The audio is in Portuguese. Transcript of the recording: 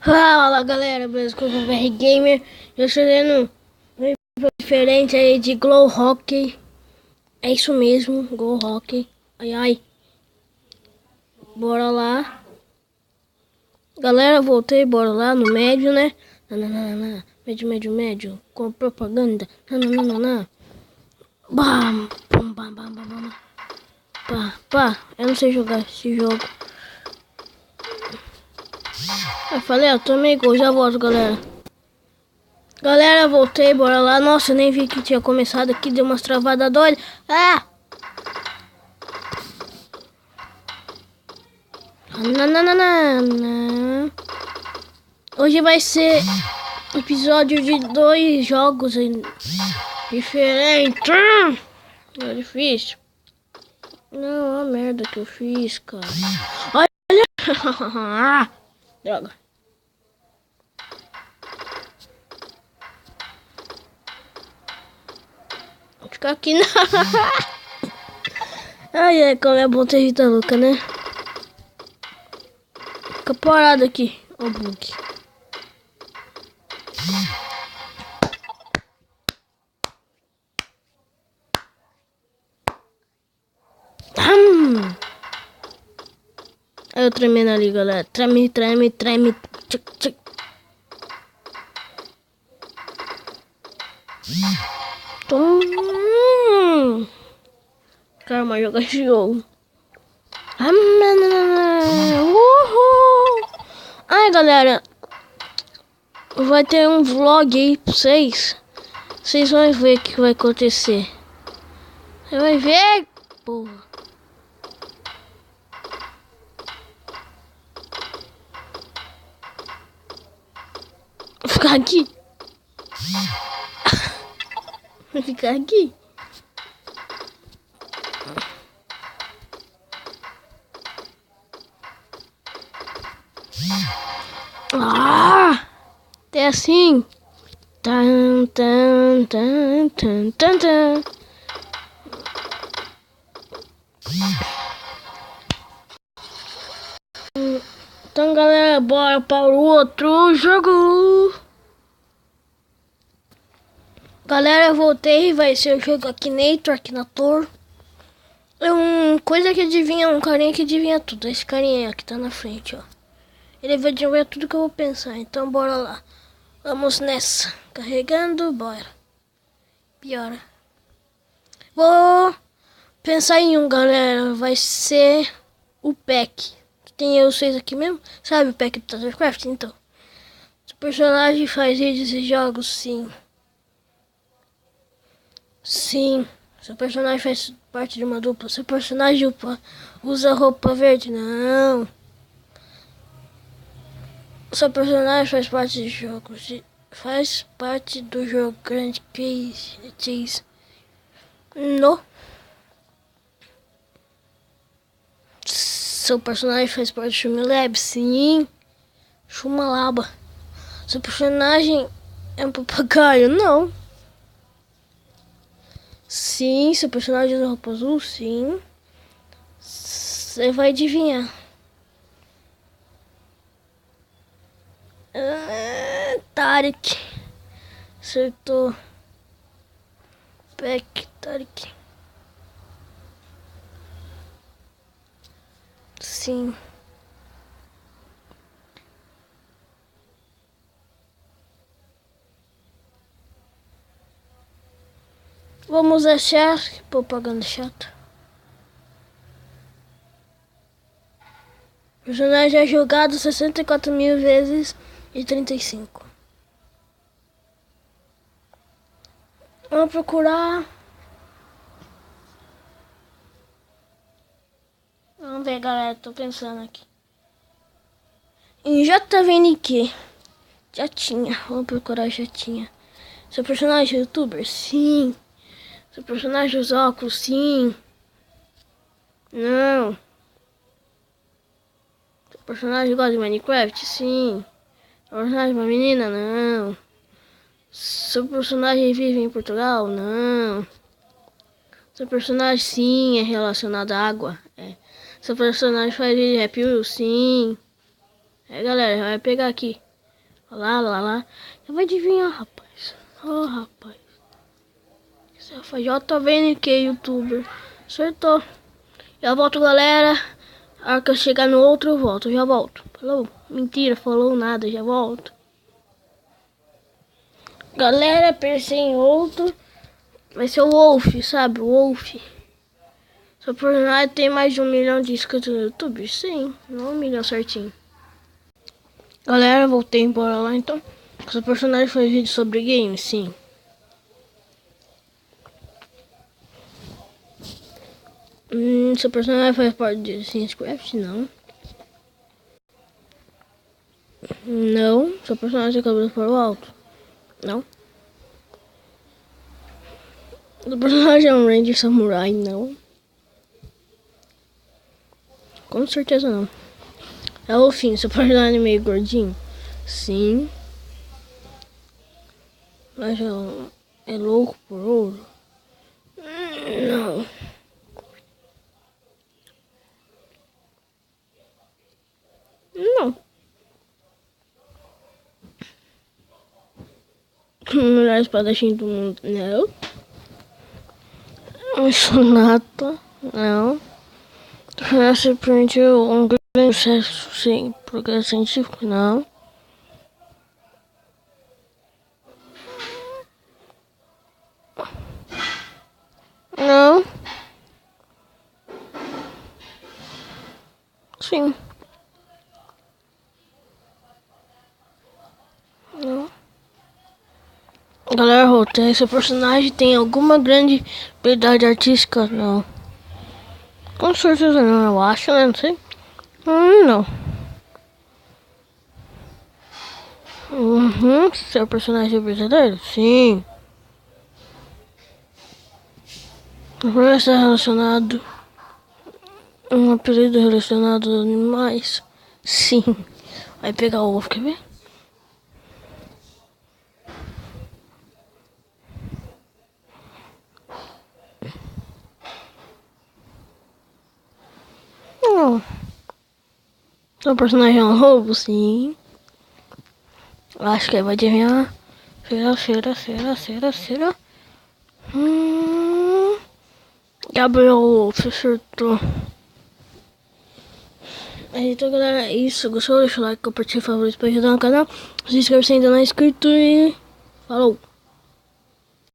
Fala galera, beleza? Com o VR Gamer. Eu estou fazendo um vídeo diferente aí de Glow Hockey. É isso mesmo, Glow Hockey. Ai ai. Bora lá. Galera, voltei, bora lá no médio, né? Nananana. Médio. Com propaganda. Nananana. Bam, bam, bam, bam, bam, bam. Pá. Eu não sei jogar esse jogo. Eu falei, eu tomei gol, já volto, galera. Galera, voltei, bora lá. Nossa, eu nem vi que tinha começado aqui, deu umas travadas doidas. Ah! Nananana. Hoje vai ser episódio de 2 jogos diferentes. É difícil. Não, a merda que eu fiz, cara. Olha. Droga. Vou ficar aqui na... Ai, como é bom ter Rita louca, né? Fica parado aqui. Ó o bug. Aí eu tremendo ali, galera. Treme. Tchic. Calma, jogar esse jogo. Uhul. Ai, galera. Vai ter um vlog aí pra vocês. Vocês vão ver o que vai acontecer. Você vai ver, porra. Vou ficar aqui. Vou ficar aqui. Até assim. Tan. Então, galera, bora para o outro jogo. Galera, eu voltei, vai ser o jogo Akinator. É um coisa que adivinha, um carinha que adivinha tudo. Esse carinha aí, que tá na frente, ó. Ele vai adivinhar tudo que eu vou pensar, então bora lá. Vamos nessa. Carregando, bora. Piora. Vou pensar em um, galera. Vai ser o Peck. Tem eu vocês aqui mesmo? Sabe o Peck do Tattercraft? Então. Seu personagem faz vídeos e jogos, sim. Sim. Seu personagem faz parte de uma dupla. Seu personagem usa roupa verde? Não. Seu personagem faz parte de jogos. Faz parte do jogo Grand Chase. No. Seu personagem faz parte do Shumilab? Sim. Chumalaba. Seu personagem é um papagaio? Não. Sim. Seu personagem usa roupa azul? Sim. Você vai adivinhar. Tarek. Acertou. Peck, Tarek. Sim. Vamos achar. Que propaganda chata. O personagem é jogado 64.000 vezes e 35. Vamos procurar. Vamos ver, galera. Tô pensando aqui. Em JVNQ. Já tinha. Vamos procurar, já tinha. Seu personagem é youtuber? Sim. Seu personagem usa óculos? Sim. Não. Seu personagem gosta de Minecraft? Sim. Seu personagem é uma menina? Não. Seu personagem vive em Portugal? Não. Seu personagem sim é relacionado à água? É. Seu personagem faz vídeo rap? Sim. É, galera, vai pegar aqui. Lá. Você vai adivinhar, rapaz. Ó, rapaz. Você foi JVNQ, youtuber. Acertou. Já volto, galera. A hora que eu chegar no outro, eu volto. Já volto. Falou? Mentira, falou nada. Já volto. Galera, pensei em outro. Vai ser o Wolf, sabe? O Wolf. Seu personagem tem mais de 1 milhão de inscritos no YouTube? Sim, não 1 milhão certinho. Galera, voltei embora lá então. Seu personagem foi vídeo sobre games? Sim. Seu personagem faz parte de Minecraft? Não. Não. Seu personagem tem cabelo para o alto? Não. Seu personagem é um Ranger Samurai? Não. Com certeza não. É o fim. Seu personagem é meio gordinho? Sim. Mas é louco por ouro? Não. Não. O melhor espadachim do mundo? Não. Um sonata? Não. Você aprendeu um grande sucesso sem progresso científico? Não. Não. Sim. Não. Galera, voltei. Seu personagem tem alguma grande habilidade artística? Não. Com certeza não, eu acho, né? Não sei. Não. Seu personagem é brasileiro? Sim. Vai estar relacionado. Um apelido relacionado aos animais? Sim. Vai pegar o ovo, quer ver? Não. Seu personagem é um roubo? Sim. Eu acho que ele vai adivinhar. Será? Gabriel, você acertou. Então, galera, é isso. Gostou? Deixa o like, compartilha, favorito pra ajudar no canal. Se inscreve se ainda não é inscrito e falou!